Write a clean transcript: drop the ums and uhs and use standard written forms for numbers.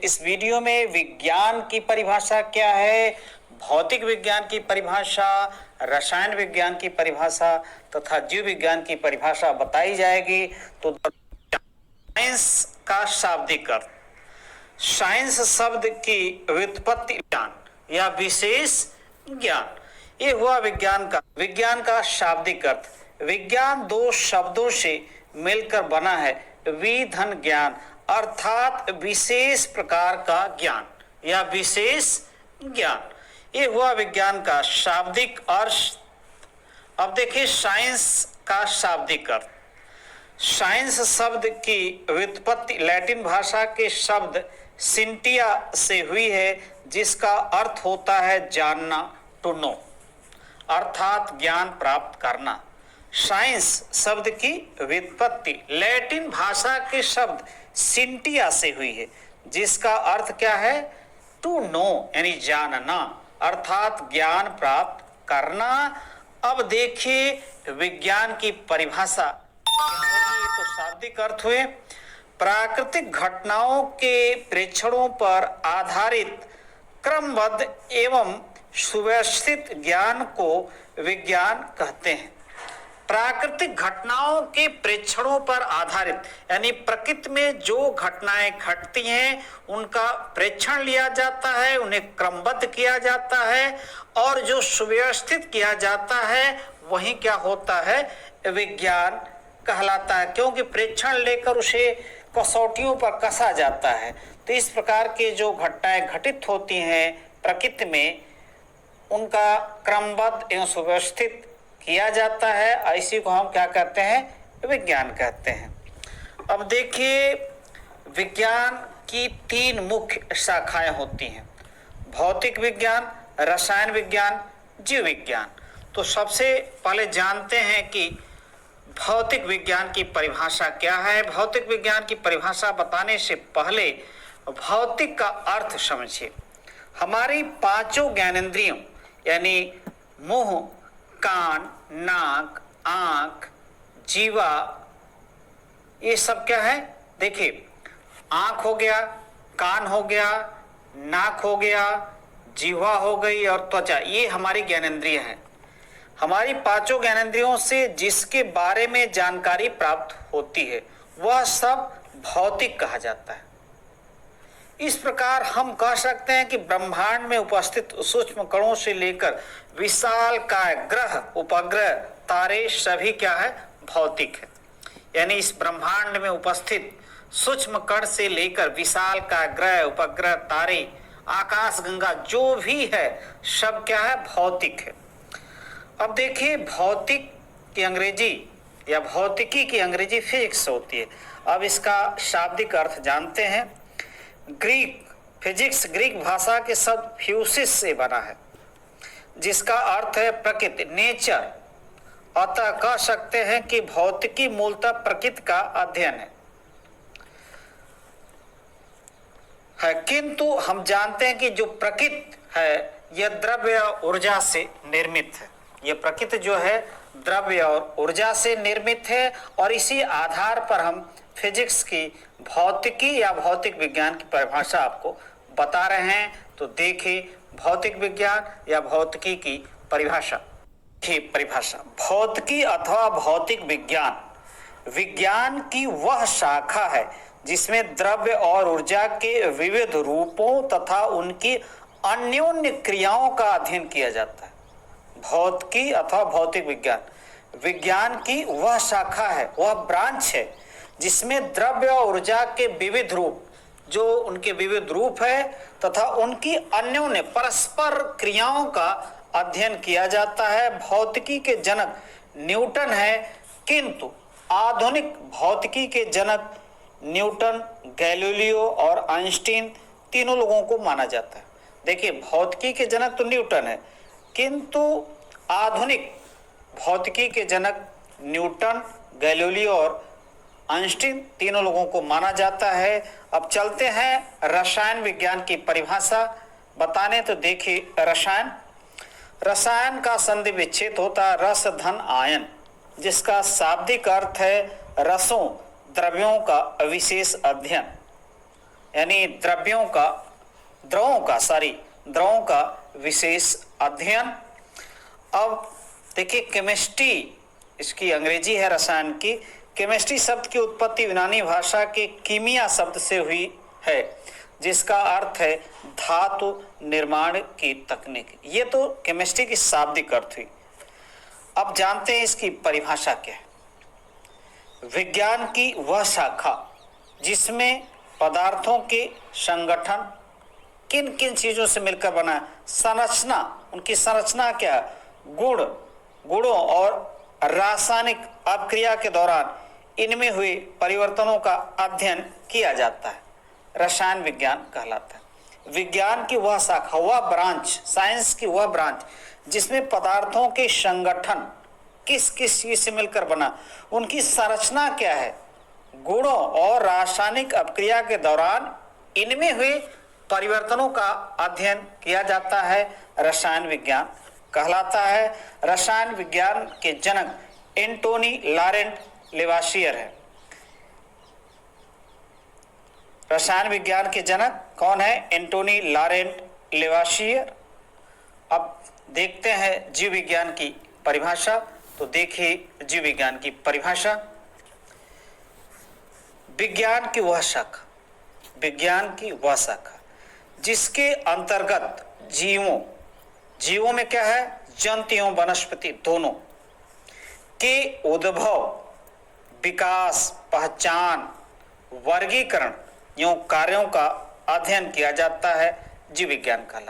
इस वीडियो में विज्ञान की परिभाषा क्या है, भौतिक विज्ञान की परिभाषा, रसायन विज्ञान की परिभाषा तथा जीव विज्ञान की परिभाषा बताई जाएगी। तो साइंस का शाब्दिक अर्थ, साइंस शब्द की व्युत्पत्ति ज्ञान या विशेष ज्ञान, ये हुआ विज्ञान का शाब्दिक अर्थ। विज्ञान दो शब्दों से मिलकर बना है, विधन ज्ञान अर्थात विशेष प्रकार का ज्ञान या विशेष ज्ञान, ये हुआ विज्ञान का शाब्दिक अर्थ। अब देखिए साइंस का शाब्दिक अर्थ। साइंस शब्द की व्युत्पत्ति लैटिन भाषा के शब्द सिंटिया से हुई है, जिसका अर्थ होता है जानना, टू नो, अर्थात ज्ञान प्राप्त करना। साइंस शब्द की व्युत्पत्ति लैटिन भाषा के शब्द सिंटिया से हुई है, जिसका अर्थ क्या है, टू नो यानी जानना, अर्थात ज्ञान प्राप्त करना। अब देखिए विज्ञान की परिभाषा, तो शाब्दिक अर्थ हुए प्राकृतिक घटनाओं के प्रेक्षणों पर आधारित क्रमबद्ध एवं सुव्यवस्थित ज्ञान को विज्ञान कहते हैं। प्राकृतिक घटनाओं के प्रेक्षणों पर आधारित यानी प्रकृति में जो घटनाएं घटती हैं उनका प्रेक्षण लिया जाता है, उन्हें क्रमबद्ध किया जाता है और जो सुव्यवस्थित किया जाता है वही क्या होता है, विज्ञान कहलाता है, क्योंकि प्रेक्षण लेकर उसे कसौटियों पर कसा जाता है। तो इस प्रकार के जो घटनाएं घटित होती हैं प्रकृति में, उनका क्रमबद्ध एवं सुव्यवस्थित किया जाता है, ऐसी को हम क्या कहते हैं, विज्ञान कहते हैं। अब देखिए विज्ञान की तीन मुख्य शाखाएं होती हैं, भौतिक विज्ञान, रसायन विज्ञान, जीव विज्ञान। तो सबसे पहले जानते हैं कि भौतिक विज्ञान की परिभाषा क्या है। भौतिक विज्ञान की परिभाषा बताने से पहले भौतिक का अर्थ समझिए। हमारी पांचों ज्ञानेंद्रियों यानी मुंह, कान, नाक, आंख, जीवा, ये सब क्या है, देखिए आंख हो गया, कान हो गया, नाक हो गया, जीवा हो गई और त्वचा, ये हमारी ज्ञानेंद्रिय है। हमारी पांचों ज्ञानेंद्रियों से जिसके बारे में जानकारी प्राप्त होती है वह सब भौतिक कहा जाता है। इस प्रकार हम कह सकते हैं कि ब्रह्मांड में उपस्थित सूक्ष्म कणों से लेकर विशाल काय, ग्रह, उपग्रह, तारे सभी क्या है, भौतिक है। यानी इस ब्रह्मांड में उपस्थित सूक्ष्म कण से लेकर विशाल काय, ग्रह, उपग्रह, तारे, आकाश गंगा जो भी है सब क्या है, भौतिक है। अब देखिए भौतिक की अंग्रेजी या भौतिकी की अंग्रेजी फिजिक्स होती है। अब इसका शाब्दिक अर्थ जानते हैं। फिजिक्स ग्रीक भाषा के शब्द फ्यूसिस से बना है, जिसका अर्थ है प्रकृति, नेचर। अतः कह सकते हैं कि भौतिकी मूलतः प्रकृति का अध्ययन है। किंतु हम जानते हैं कि जो प्रकृति है यह द्रव्य और ऊर्जा से निर्मित है। यह प्रकृति जो है द्रव्य और ऊर्जा से निर्मित है और इसी आधार पर हम फिजिक्स की भौतिकी या भौतिक विज्ञान की परिभाषा आपको बता रहे हैं। तो देखिए भौतिक विज्ञान या भौतिकी की परिभाषा। भौतिकी अथवा भौतिक विज्ञान विज्ञान की वह शाखा है जिसमें द्रव्य और ऊर्जा के विविध रूपों तथा उनकी अन्योन्य क्रियाओं का अध्ययन किया जाता है। भौतिकी अथवा भौतिक विज्ञान विज्ञान की वह शाखा है, वह ब्रांच है जिसमें द्रव्य और ऊर्जा के विविध रूप, जो उनके विविध रूप है तथा उनकी अन्योन्य परस्पर क्रियाओं का अध्ययन किया जाता है। भौतिकी के जनक न्यूटन है, किंतु आधुनिक भौतिकी के जनक न्यूटन, गैलीलियो और आइंस्टीन तीनों लोगों को माना जाता है। देखिए भौतिकी के जनक तो न्यूटन है, किंतु आधुनिक भौतिकी के जनक न्यूटन, गैलीलियो और आइंस्टीन तीनों लोगों को माना जाता है। अब चलते हैं रसायन विज्ञान की परिभाषा बताने। तो देखिए रसायन का संधि विच्छेद होता है रस धन आयन, जिसका शाब्दिक अर्थ है रसों, द्रव्यों का विशेष अध्ययन। यानी द्रवों का विशेष अध्ययन। अब देखिए केमिस्ट्री, इसकी अंग्रेजी है रसायन की। केमिस्ट्री शब्द की उत्पत्ति यूनानी भाषा के कीमिया शब्द से हुई है, जिसका अर्थ है धातु निर्माण की तकनीक। ये तो केमिस्ट्री की शाब्दिक अर्थ हुई। अब जानते हैं इसकी परिभाषा क्या है। विज्ञान की वह शाखा जिसमें पदार्थों के संगठन किन किन चीजों से मिलकर बना है, संरचना, उनकी संरचना क्या है, गुणों और रासायनिक अभिक्रिया के दौरान इनमें हुए परिवर्तनों का अध्ययन किया जाता है, रसायन विज्ञान कहलाता है। विज्ञान की वह शाखा, वह ब्रांच, साइंस की वह ब्रांच जिसमें पदार्थों के संगठन किस किस चीज से मिलकर बना, उनकी संरचना क्या है, गुणों और रासायनिक अभिक्रिया के दौरान इनमें हुए परिवर्तनों का अध्ययन किया जाता है, रसायन विज्ञान कहलाता है। रसायन विज्ञान के जनक एंटोनी लॉरेंट लेवाशियर है। रसायन विज्ञान के जनक कौन है? एंटोनी लॉरेंट लेवाशियर। अब देखते हैं जीव विज्ञान की परिभाषा। तो देखिए जीव विज्ञान की परिभाषा। विज्ञान की वह शाखा जिसके अंतर्गत जीवों में क्या है, जंतु एवं वनस्पति दोनों के उद्भव, विकास, पहचान, वर्गीकरण एवं कार्यों का अध्ययन किया जाता है, जीव विज्ञान कहलाता है।